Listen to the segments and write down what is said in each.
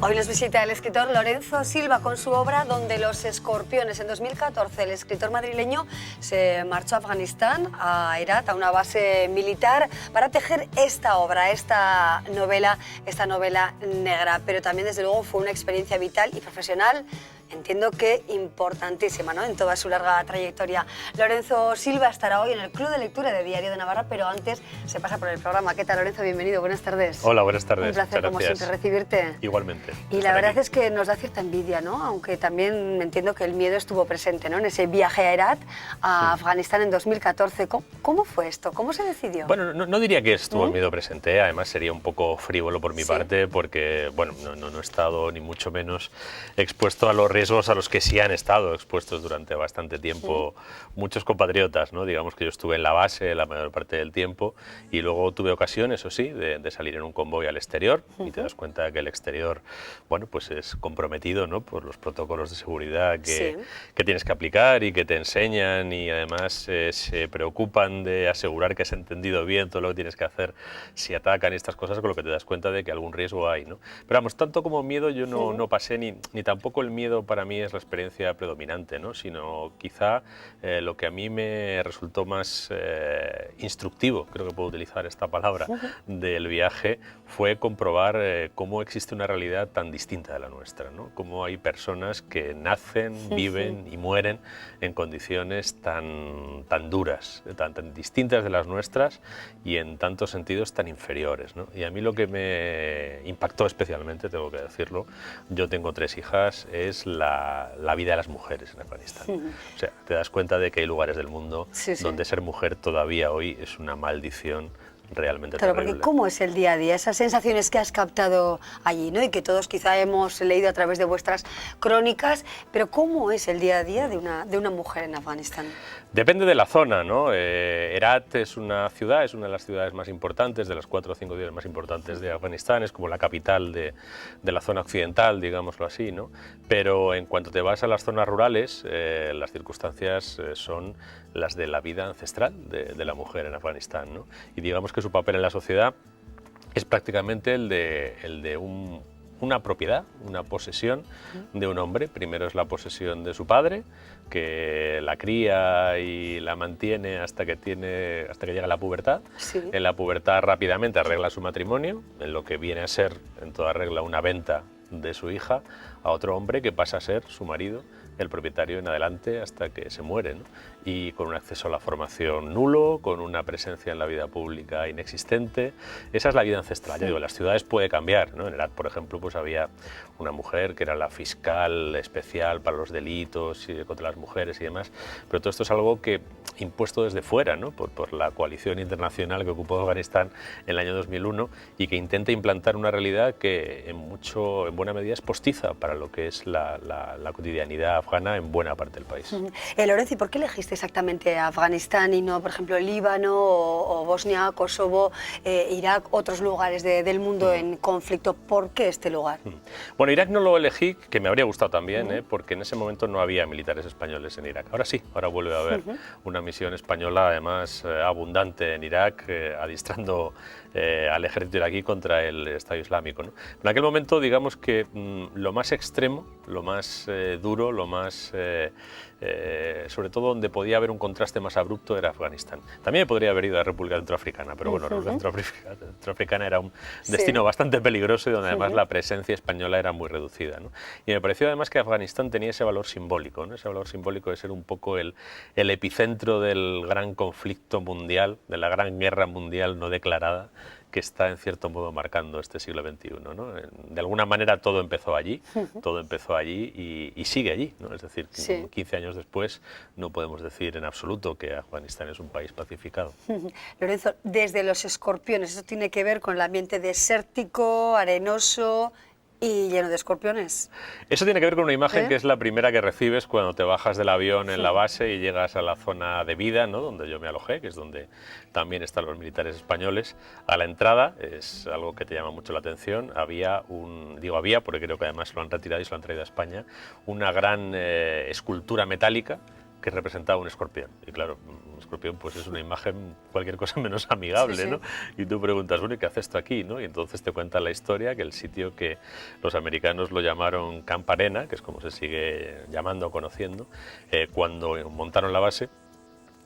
Hoy nos visita el escritor Lorenzo Silva con su obra Donde los escorpiones. En 2014 el escritor madrileño se marchó a Afganistán, a Herat, a una base militar, para tejer esta obra, esta novela negra. Pero también, desde luego, fue una experiencia vital y profesional, entiendo que importantísima, ¿no?, en toda su larga trayectoria. Lorenzo Silva estará hoy en el Club de Lectura de Diario de Navarra, pero antes se pasa por el programa. ¿Qué tal, Lorenzo? Bienvenido, buenas tardes. Hola, buenas tardes. Un placer, como siempre, recibirte. Igualmente. Y la verdad es que nos da cierta envidia, ¿no?, aunque también entiendo que el miedo estuvo presente, ¿no?, en ese viaje a Herat, a Afganistán en 2014. ¿Cómo fue esto? ¿Cómo se decidió? Bueno, no diría que estuvo el miedo presente, además sería un poco frívolo por mi parte, porque bueno, no he estado ni mucho menos expuesto a los riesgos a los que sí han estado expuestos durante bastante tiempo muchos compatriotas, ¿no? Digamos que yo estuve en la base la mayor parte del tiempo y luego tuve ocasión, eso sí, de salir en un convoy al exterior y te das cuenta que el exterior, bueno, pues es comprometido, ¿no?, por los protocolos de seguridad que tienes que aplicar y que te enseñan, y además se preocupan de asegurar que has entendido bien todo lo que tienes que hacer si atacan y estas cosas, con lo que te das cuenta de que algún riesgo hay, ¿no? Pero vamos, tanto como miedo yo no pasé, ni tampoco el miedo para mí es la experiencia predominante, ¿no?, sino quizá lo que a mí me resultó más instructivo, creo que puedo utilizar esta palabra, del viaje, fue comprobar cómo existe una realidad tan distinta de la nuestra, ¿no? Cómo hay personas que nacen, viven y mueren en condiciones tan duras, tan distintas de las nuestras y en tantos sentidos tan inferiores, ¿no? Y a mí lo que me impactó especialmente, tengo que decirlo, yo tengo 3 hijas, es la vida de las mujeres en Afganistán. O sea, te das cuenta de que hay lugares del mundo donde ser mujer todavía hoy es una maldición realmente terrible. Porque ¿cómo es el día a día? Esas sensaciones que has captado allí, ¿no?, y que todos quizá hemos leído a través de vuestras crónicas, pero ¿cómo es el día a día de una mujer en Afganistán? Depende de la zona, ¿no? Herat es una ciudad, es una de las ciudades más importantes, de las 4 o 5 ciudades más importantes de Afganistán, es como la capital de la zona occidental, digámoslo así, ¿no? Pero en cuanto te vas a las zonas rurales, las circunstancias son las de la vida ancestral de la mujer en Afganistán, ¿no? Y digamos que su papel en la sociedad es prácticamente el de una propiedad, una posesión de un hombre. Primero es la posesión de su padre, que la cría y la mantiene hasta que llega a la pubertad. En la pubertad rápidamente arregla su matrimonio, en lo que viene a ser, en toda regla, una venta de su hija a otro hombre que pasa a ser su marido, el propietario en adelante hasta que se muere, ¿no? Y con un acceso a la formación nulo, con una presencia en la vida pública inexistente. Esa es la vida ancestral. Ya digo, en las ciudades puede cambiar, ¿no? En Herat, por ejemplo, pues había una mujer que era la fiscal especial para los delitos contra las mujeres y demás, pero todo esto es algo que impuesto desde fuera, ¿no?, por la coalición internacional que ocupó Afganistán en el año 2001 y que intenta implantar una realidad que en buena medida es postiza para lo que es la cotidianidad afgana en buena parte del país. Lorenzo, ¿y por qué elegiste exactamente Afganistán y no, por ejemplo, Líbano o Bosnia, Kosovo, Irak, otros lugares del mundo en conflicto? ¿Por qué este lugar? Bueno, Irak no lo elegí, que me habría gustado también, porque en ese momento no había militares españoles en Irak. Ahora sí, ahora vuelve a haber una misión española, además abundante en Irak, adiestrando al ejército iraquí contra el Estado Islámico, ¿no? En aquel momento, digamos que lo más extremo, lo más duro, lo más, sobre todo donde podía haber un contraste más abrupto, era Afganistán. También podría haber ido a la República Centroafricana, pero bueno, la República Centroafricana era un destino bastante peligroso y donde además la presencia española era muy reducida, ¿no? Y me pareció además que Afganistán tenía ese valor simbólico, ¿no? Ese valor simbólico de ser un poco el epicentro del gran conflicto mundial, de la gran guerra mundial no declarada, que está en cierto modo marcando este siglo XXI, ¿no? De alguna manera todo empezó allí y sigue allí, ¿no? Es decir, 15 años después no podemos decir en absoluto que Afganistán es un país pacificado. Lorenzo, desde los escorpiones, ¿eso tiene que ver con el ambiente desértico, arenoso y lleno de escorpiones? Eso tiene que ver con una imagen que es la primera que recibes cuando te bajas del avión en la base y llegas a la zona de vida, ¿no?, donde yo me alojé, que es donde también están los militares españoles. A la entrada, es algo que te llama mucho la atención, había porque creo que además lo han retirado y se lo han traído a España, una gran escultura metálica que representaba un escorpión. Y claro, un escorpión pues es una imagen cualquier cosa menos amigable, sí. ¿no? Y tú preguntas, bueno, ¿y qué hace esto aquí? ¿no? Y entonces te cuentan la historia que el sitio que los americanos lo llamaron Camp Arena, que es como se sigue llamando o conociendo, cuando montaron la base,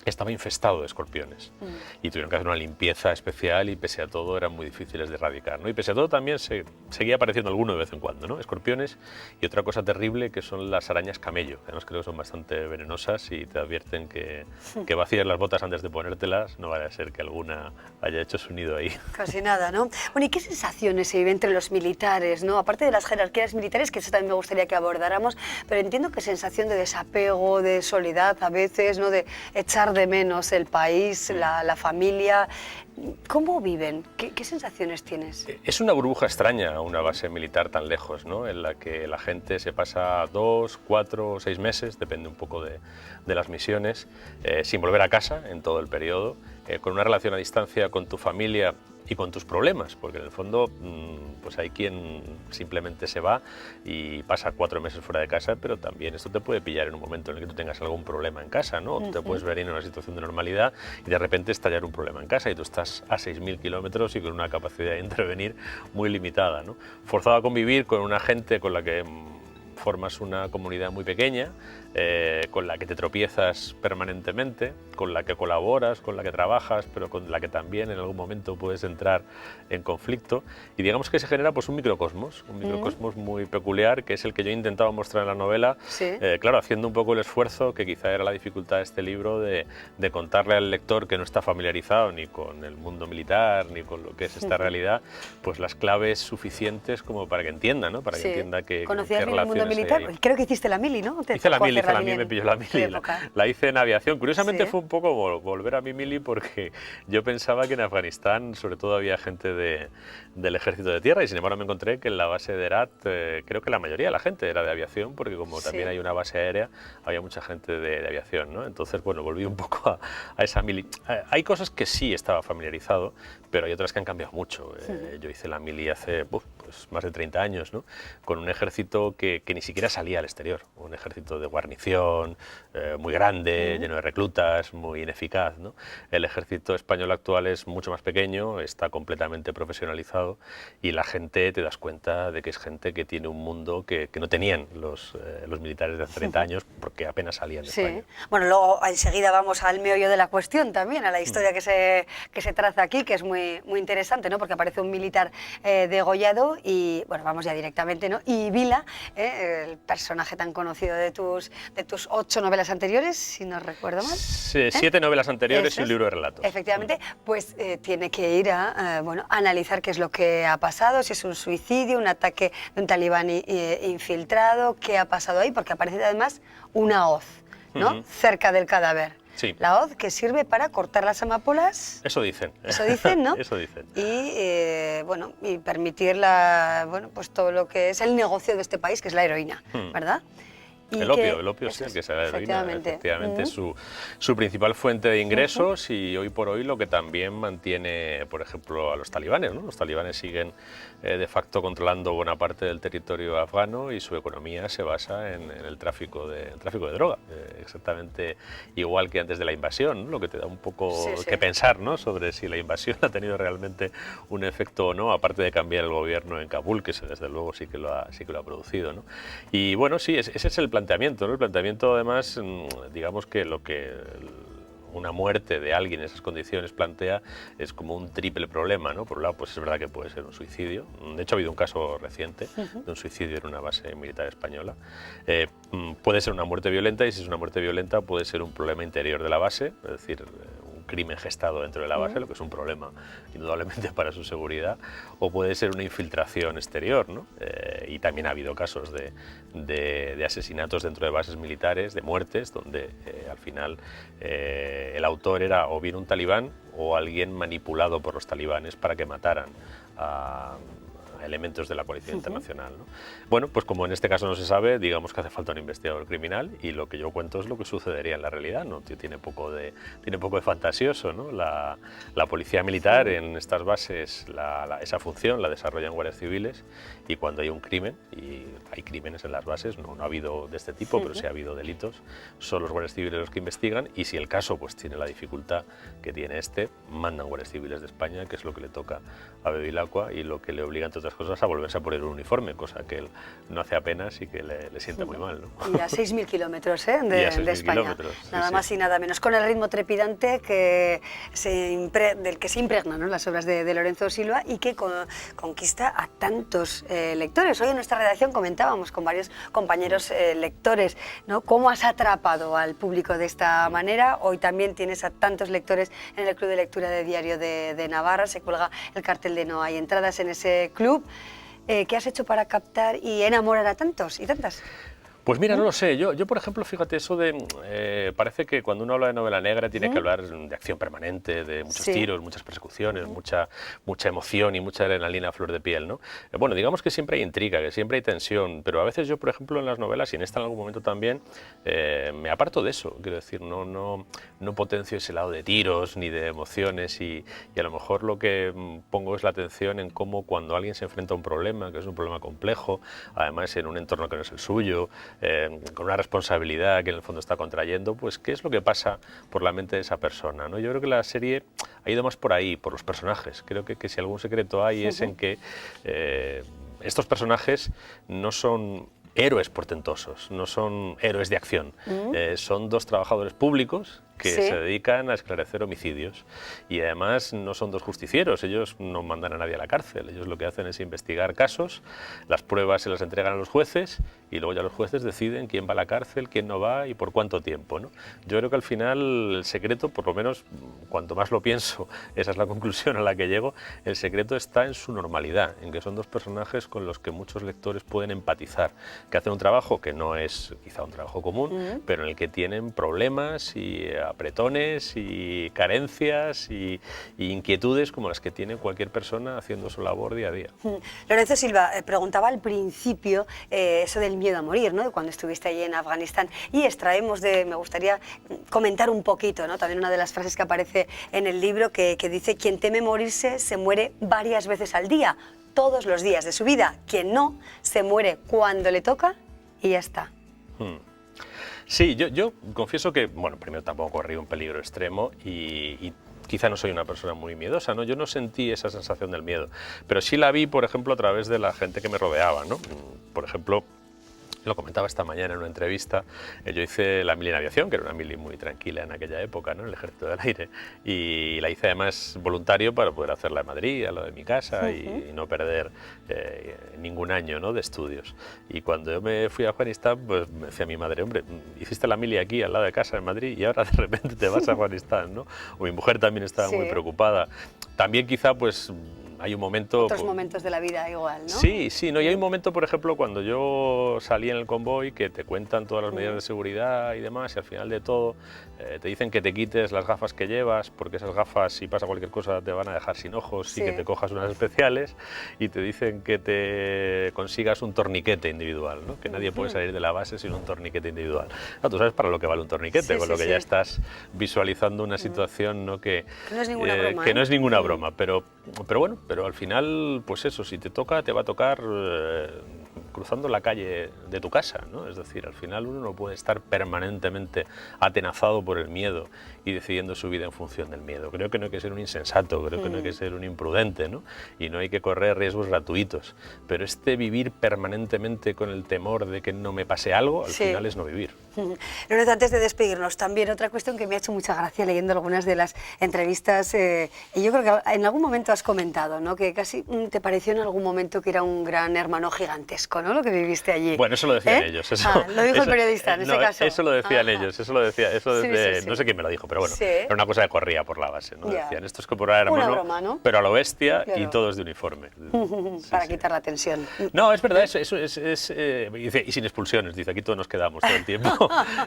estaba infestado de escorpiones y tuvieron que hacer una limpieza especial y pese a todo eran muy difíciles de erradicar, ¿no? Y pese a todo también seguía apareciendo alguno de vez en cuando, ¿no? Escorpiones y otra cosa terrible que son las arañas camello, que además creo que son bastante venenosas y te advierten que vacíes las botas antes de ponértelas, no vaya a ser que alguna haya hecho su nido ahí. Casi nada, ¿no? Bueno, ¿y qué sensaciones se viven entre los militares, ¿no? Aparte de las jerarquías militares, que eso también me gustaría que abordáramos, pero entiendo que sensación de desapego, de soledad a veces, ¿no? De echar de menos el país, la familia. ¿Cómo viven? ¿Qué sensaciones tienes? Es una burbuja extraña una base militar tan lejos, ¿no? En la que la gente se pasa 2, 4 o 6 meses, depende un poco de las misiones, sin volver a casa en todo el periodo, con una relación a distancia con tu familia y con tus problemas, porque en el fondo pues hay quien simplemente se va y pasa 4 meses fuera de casa, pero también esto te puede pillar en un momento en el que tú tengas algún problema en casa, ¿no? Tú te puedes ver en una situación de normalidad y de repente estallar un problema en casa y tú estás a 6.000 kilómetros y con una capacidad de intervenir muy limitada, ¿no? Forzado a convivir con una gente con la que formas una comunidad muy pequeña, con la que te tropiezas permanentemente, con la que colaboras, con la que trabajas, pero con la que también en algún momento puedes entrar en conflicto. Y digamos que se genera pues un microcosmos muy peculiar, que es el que yo he intentado mostrar en la novela, claro, haciendo un poco el esfuerzo, que quizá era la dificultad de este libro, de contarle al lector que no está familiarizado ni con el mundo militar, ni con lo que es esta realidad, pues las claves suficientes como para que entienda, ¿no? Para que entienda que ¿Conocías bien el mundo militar? Creo que hiciste la mili, ¿no? Hice la mili, me pilló la mili. La hice en aviación. Curiosamente fue un poco volver a mi mili porque yo pensaba que en Afganistán sobre todo había gente del ejército de tierra y sin embargo me encontré que en la base de Herat creo que la mayoría de la gente era de aviación porque como también hay una base aérea había mucha gente de aviación, ¿no? Entonces, bueno, volví un poco a esa mili. Hay cosas que sí estaba familiarizado, pero hay otras que han cambiado mucho. Yo hice la mili hace pues, más de 30 años, ¿no? Con un ejército que ni siquiera salía al exterior, un ejército de guarnición muy grande, lleno de reclutas, muy ineficaz, ¿no? El ejército español actual es mucho más pequeño, está completamente profesionalizado y la gente te das cuenta de que es gente que tiene un mundo que no tenían los militares de hace 30 años porque apenas salían de España. Bueno, luego enseguida vamos al meollo de la cuestión también, a la historia que se traza aquí, que es muy interesante, ¿no? Porque aparece un militar degollado y, bueno, vamos ya directamente, ¿no? Y Vila, el personaje tan conocido de tus 8 novelas anteriores, si no recuerdo mal. 7 novelas anteriores y un libro de relatos. Efectivamente, pues tiene que ir a analizar qué es lo que ha pasado, si es un suicidio, un ataque de un talibán infiltrado, qué ha pasado ahí, porque aparece además una hoz, ¿no? Cerca del cadáver. Sí. La hoz que sirve para cortar las amapolas. Eso dicen. Eso dicen, ¿no? Eso dicen. Y, bueno, y permitir pues todo lo que es el negocio de este país, que es la heroína, ¿verdad? El opio sí, que es la heroína, efectivamente es su principal fuente de ingresos y hoy por hoy lo que también mantiene, por ejemplo, a los talibanes, ¿no? Los talibanes siguen de facto controlando buena parte del territorio afgano y su economía se basa en el tráfico de droga, exactamente igual que antes de la invasión, ¿no? Lo que te da un poco que pensar, ¿no? Sobre si la invasión ha tenido realmente un efecto o no, aparte de cambiar el gobierno en Kabul, que desde luego sí que lo ha producido, ¿no? Y bueno, sí, ese es el planteamiento, ¿no? El planteamiento, además, digamos que lo que una muerte de alguien en esas condiciones plantea es como un triple problema, ¿no? Por un lado, pues es verdad que puede ser un suicidio. De hecho, ha habido un caso reciente de un suicidio en una base militar española. Puede ser una muerte violenta y si es una muerte violenta puede ser un problema interior de la base, es decir, un crimen gestado dentro de la base, lo que es un problema indudablemente para su seguridad, o puede ser una infiltración exterior, ¿no? Y también ha habido casos de asesinatos dentro de bases militares, de muertes, donde al final el autor era o bien un talibán o alguien manipulado por los talibanes para que mataran elementos de la Policía Internacional, ¿no? Bueno, pues como en este caso no se sabe, digamos que hace falta un investigador criminal y lo que yo cuento es lo que sucedería en la realidad, ¿no? Tiene poco de fantasioso, ¿no? La Policía Militar en estas bases, esa función la desarrollan guardias civiles y cuando hay un crimen, y hay crímenes en las bases, no ha habido de este tipo, pero sí ha habido delitos, son los guardias civiles los que investigan y si el caso pues tiene la dificultad que tiene mandan guardias civiles de España, que es lo que le toca a Bevilacqua y lo que le obliga, entre otras cosas, a volverse a poner un uniforme, cosa que él no hace apenas y que le sienta muy mal, ¿no? Y a 6.000 kilómetros de España, nada más y nada menos, con el ritmo trepidante del que se impregnan, ¿no?, las obras de Lorenzo Silva y que conquista a tantos lectores. Hoy en nuestra redacción comentábamos con varios compañeros lectores, ¿no?, cómo has atrapado al público de esta manera. Hoy también tienes a tantos lectores en el Club de Lectura de Diario de Navarra, se cuelga el cartel de no hay entradas en ese club. ¿Qué has hecho para captar y enamorar a tantos y tantas? Pues mira, no lo sé. Yo por ejemplo, fíjate, eso de... parece que cuando uno habla de novela negra tiene que hablar de acción permanente, de muchos tiros, muchas persecuciones, mucha emoción y mucha adrenalina a flor de piel, ¿no? Bueno, digamos que siempre hay intriga, que siempre hay tensión, pero a veces yo, por ejemplo, en las novelas, y en esta en algún momento también, me aparto de eso. Quiero decir, no potencio ese lado de tiros ni de emociones y a lo mejor lo que pongo es la atención en cómo cuando alguien se enfrenta a un problema, que es un problema complejo, además en un entorno que no es el suyo, con una responsabilidad que en el fondo está contrayendo, pues qué es lo que pasa por la mente de esa persona, ¿no? Yo creo que la serie ha ido más por ahí, por los personajes. Creo que si algún secreto hay es en que estos personajes no son héroes portentosos, no son héroes de acción, son dos trabajadores públicos que se dedican a esclarecer homicidios y además no son dos justicieros, ellos no mandan a nadie a la cárcel, ellos lo que hacen es investigar casos, las pruebas se las entregan a los jueces y luego ya los jueces deciden quién va a la cárcel, quién no va y por cuánto tiempo, ¿no? Yo creo que al final el secreto, por lo menos cuanto más lo pienso, esa es la conclusión a la que llego, el secreto está en su normalidad, en que son dos personajes con los que muchos lectores pueden empatizar, que hacen un trabajo que no es quizá un trabajo común, pero en el que tienen problemas y apretones y carencias y inquietudes como las que tiene cualquier persona haciendo su labor día a día. Lorenzo Silva, preguntaba al principio eso del miedo a morir, ¿no?, de cuando estuviste allí en Afganistán, y extraemos me gustaría comentar un poquito, ¿no?, también una de las frases que aparece en el libro que dice: quien teme morirse se muere varias veces al día, todos los días de su vida, quien no, se muere cuando le toca y ya está. Sí, yo confieso que, bueno, primero tampoco corrí un peligro extremo y quizá no soy una persona muy miedosa, ¿no? Yo no sentí esa sensación del miedo, pero sí la vi, por ejemplo, a través de la gente que me rodeaba, ¿no? Por ejemplo, lo comentaba esta mañana en una entrevista, yo hice la mili en aviación, que era una mili muy tranquila en aquella época, ¿no?, en el Ejército del Aire, y la hice además voluntario para poder hacerla en Madrid, al lado de mi casa, y no perder ningún año, ¿no?, de estudios. Y cuando yo me fui a Afganistán, pues me decía mi madre: hombre, hiciste la mili aquí, al lado de casa, en Madrid, y ahora de repente te vas a Afganistán, ¿no? O mi mujer también estaba muy preocupada. También quizá, pues, hay un momento... Otros momentos de la vida igual, ¿no? Sí, ¿no? Y hay un momento, por ejemplo, cuando yo salí en el convoy, que te cuentan todas las medidas de seguridad y demás, y al final de todo te dicen que te quites las gafas que llevas, porque esas gafas, si pasa cualquier cosa, te van a dejar sin ojos y que te cojas unas especiales, y te dicen que te consigas un torniquete individual, ¿no? Que nadie puede salir de la base sin un torniquete individual. No, tú sabes para lo que vale un torniquete, con lo que ya estás visualizando una situación, ¿no?, que no es ninguna broma, que no es ninguna broma, pero bueno, pero al final, pues eso, si te toca, te va a tocar cruzando la calle de tu casa, ¿no? Es decir, al final uno no puede estar permanentemente atenazado por el miedo y decidiendo su vida en función del miedo. Creo que no hay que ser un insensato, creo que no hay que ser un imprudente, ¿no? Y no hay que correr riesgos gratuitos. Pero vivir permanentemente con el temor de que no me pase algo, al final es no vivir. Lorenzo, antes de despedirnos, también otra cuestión que me ha hecho mucha gracia leyendo algunas de las entrevistas, y yo creo que en algún momento has comentado, ¿no?, que casi te pareció en algún momento que era un gran hermano gigantesco. chusco, ¿no? Lo que viviste allí. Bueno, eso lo decían ellos. Eso, lo dijo el periodista en ese caso. Eso lo decían ellos, eso lo decía, Sí. no sé quién me lo dijo, pero bueno, era una cosa que corría por la base, ¿no? Decían, esto es Corporal una Hermano, broma, ¿no? pero a lo bestia y todos de uniforme. Para quitar la tensión. No, es verdad, dice, y sin expulsiones, dice, aquí todos nos quedamos todo el tiempo.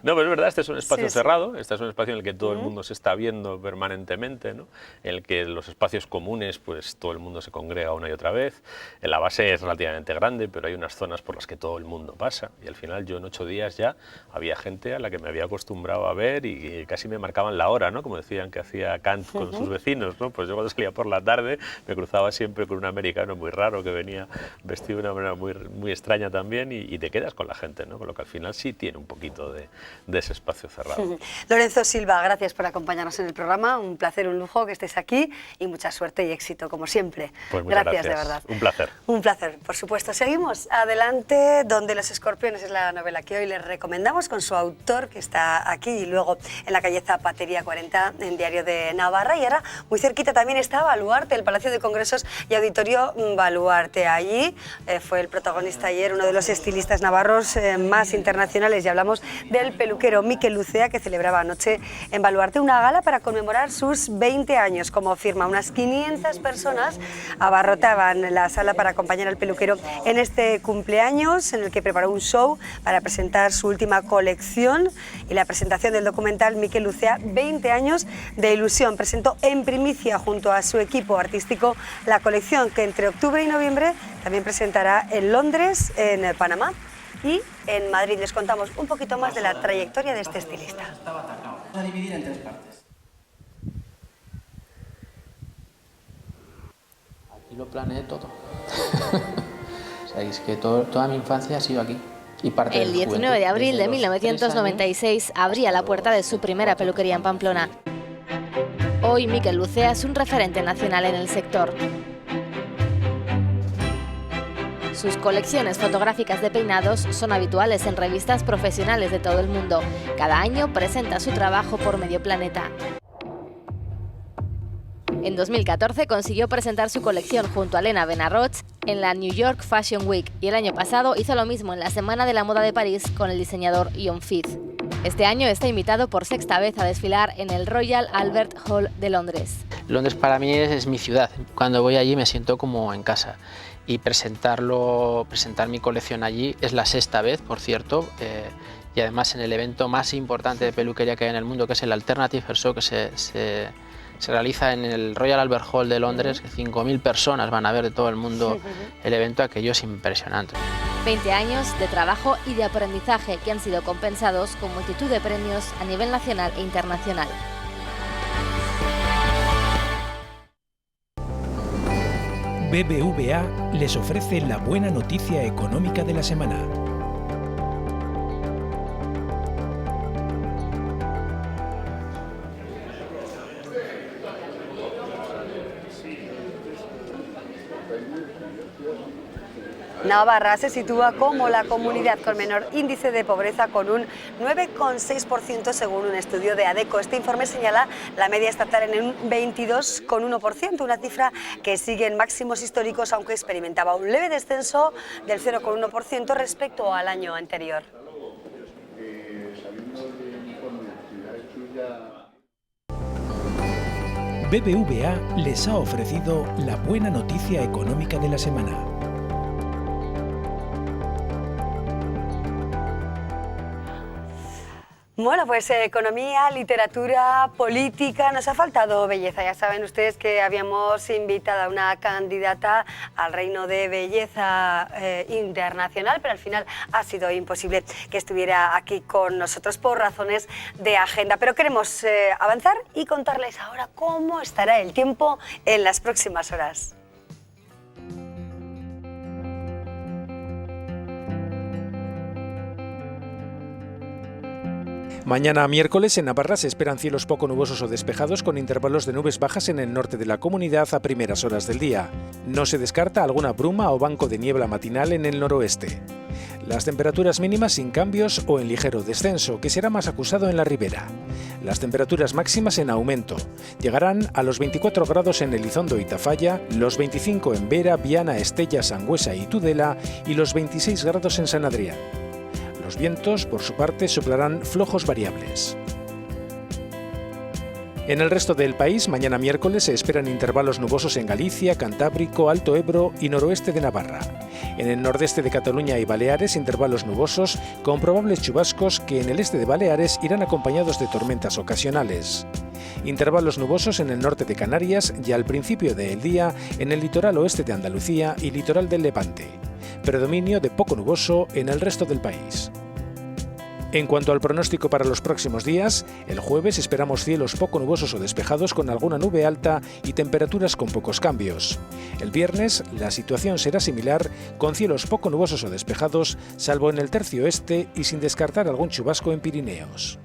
No, pero es verdad, este es un espacio cerrado, este es un espacio en el que todo el mundo se está viendo permanentemente, ¿no? En el que los espacios comunes, pues todo el mundo se congrega una y otra vez. La base es relativamente grande, pero hay unas zonas por las que todo el mundo pasa. Y al final yo en 8 días ya había gente a la que me había acostumbrado a ver y casi me marcaban la hora, ¿no? Como decían que hacía Kant con sus vecinos, ¿no? Pues yo cuando salía por la tarde me cruzaba siempre con un americano muy raro que venía vestido de una manera muy extraña también y te quedas con la gente, ¿no? Con lo que al final sí tiene un poquito de ese espacio cerrado. Lorenzo Silva, gracias por acompañarnos en el programa. Un placer, un lujo que estés aquí y mucha suerte y éxito, como siempre. Pues muchas gracias, de verdad. Un placer. Un placer, por supuesto. Seguimos adelante, Donde los escorpiones es la novela que hoy les recomendamos con su autor, que está aquí, y luego en la calle Zapatería 40, en Diario de Navarra. Y ahora, muy cerquita también está Baluarte, el Palacio de Congresos y Auditorio Baluarte. Allí fue el protagonista ayer, uno de los estilistas navarros más internacionales, y hablamos del peluquero Mikel Lucea, que celebraba anoche en Baluarte una gala para conmemorar sus 20 años como firma. Unas 500 personas abarrotaban la sala para acompañar al peluquero en este cumpleaños, en el que preparó un show para presentar su última colección y la presentación del documental Mikel Lucea, 20 años de ilusión. Presentó en primicia junto a su equipo artístico la colección que entre octubre y noviembre también presentará en Londres, en Panamá y en Madrid. Les contamos un poquito más de la trayectoria de este estilista. Vamos a dividir en 3 partes. Aquí lo planeé todo. O sea, es que toda mi infancia ha sido aquí. Y parte El 19 de abril de 1996 abría la puerta de su primera peluquería en Pamplona. Hoy Mikel Lucea es un referente nacional en el sector. Sus colecciones fotográficas de peinados son habituales en revistas profesionales de todo el mundo. Cada año presenta su trabajo por medio planeta. En 2014 consiguió presentar su colección junto a Lena Benarroch en la New York Fashion Week y el año pasado hizo lo mismo en la Semana de la Moda de París con el diseñador Ion Fith. Este año está invitado por 6ª vez a desfilar en el Royal Albert Hall de Londres. Londres para mí es mi ciudad. Cuando voy allí me siento como en casa. Y presentar mi colección allí es la 6ª vez, por cierto, y además en el evento más importante de peluquería que hay en el mundo, que es el Alternative Hair Show, que se realiza en el Royal Albert Hall de Londres, que 5.000 personas van a ver de todo el mundo el evento. Aquello es impresionante. 20 años de trabajo y de aprendizaje que han sido compensados con multitud de premios a nivel nacional e internacional. BBVA les ofrece la buena noticia económica de la semana. Navarra se sitúa como la comunidad con menor índice de pobreza, con un 9,6% según un estudio de ADECO. Este informe señala la media estatal en un 22,1%, una cifra que sigue en máximos históricos, aunque experimentaba un leve descenso del 0,1% respecto al año anterior. BBVA les ha ofrecido la buena noticia económica de la semana. Bueno, pues economía, literatura, política, nos ha faltado belleza. Ya saben ustedes que habíamos invitado a una candidata al reino de belleza internacional, pero al final ha sido imposible que estuviera aquí con nosotros por razones de agenda. Pero queremos avanzar y contarles ahora cómo estará el tiempo en las próximas horas. Mañana miércoles en Navarra se esperan cielos poco nubosos o despejados con intervalos de nubes bajas en el norte de la comunidad a primeras horas del día. No se descarta alguna bruma o banco de niebla matinal en el noroeste. Las temperaturas mínimas sin cambios o en ligero descenso, que será más acusado en la ribera. Las temperaturas máximas en aumento. Llegarán a los 24 grados en Elizondo y Tafalla, los 25 en Vera, Viana, Estella, Sangüesa y Tudela y los 26 grados en San Adrián. Los vientos, por su parte, soplarán flojos variables. En el resto del país, mañana miércoles se esperan intervalos nubosos en Galicia, Cantábrico, Alto Ebro y noroeste de Navarra. En el nordeste de Cataluña y Baleares, intervalos nubosos con probables chubascos que en el este de Baleares irán acompañados de tormentas ocasionales. Intervalos nubosos en el norte de Canarias y al principio del día en el litoral oeste de Andalucía y litoral del Levante. Predominio de poco nuboso en el resto del país. En cuanto al pronóstico para los próximos días, el jueves esperamos cielos poco nubosos o despejados con alguna nube alta y temperaturas con pocos cambios. El viernes la situación será similar, con cielos poco nubosos o despejados, salvo en el tercio este y sin descartar algún chubasco en Pirineos.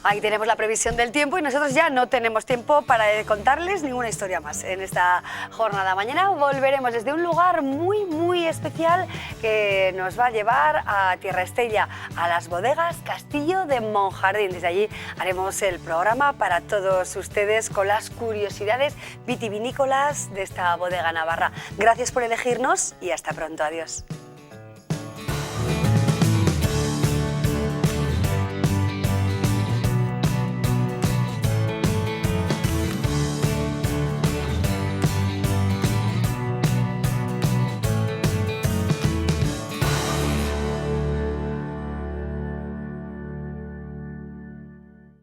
Ahí tenemos la previsión del tiempo y nosotros ya no tenemos tiempo para contarles ninguna historia más en esta jornada. Mañana volveremos desde un lugar muy especial que nos va a llevar a Tierra Estella, a las bodegas Castillo de Monjardín. Desde allí haremos el programa para todos ustedes con las curiosidades vitivinícolas de esta bodega navarra. Gracias por elegirnos y hasta pronto. Adiós.